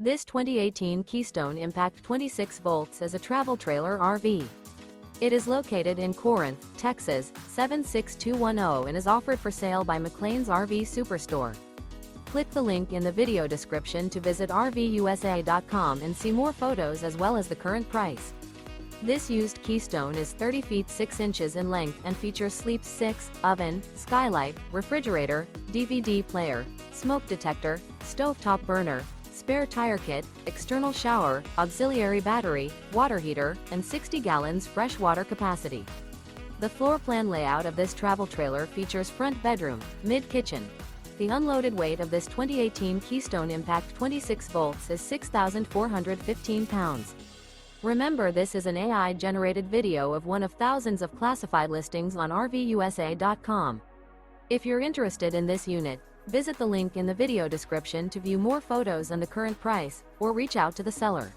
This 2018 Keystone Impact 26 volts is a travel trailer RV. It is located in Corinth, Texas, 76210 and is offered for sale by McClain's RV Superstore. Click the link in the video description to visit RVUSA.com and see more photos as well as the current price. This used Keystone is 30 feet 6 inches in length and features sleep 6, oven, skylight, refrigerator, DVD player, smoke detector, stovetop burner, spare tire kit, external shower, auxiliary battery, water heater, and 60 gallons fresh water capacity. The floor plan layout of this travel trailer features front bedroom, mid-kitchen. The unloaded weight of this 2018 Keystone Impact 26 volts is 6,415 pounds. Remember, this is an AI-generated video of one of thousands of classified listings on RVUSA.com. If you're interested in this unit, visit the link in the video description to view more photos and the current price, or reach out to the seller.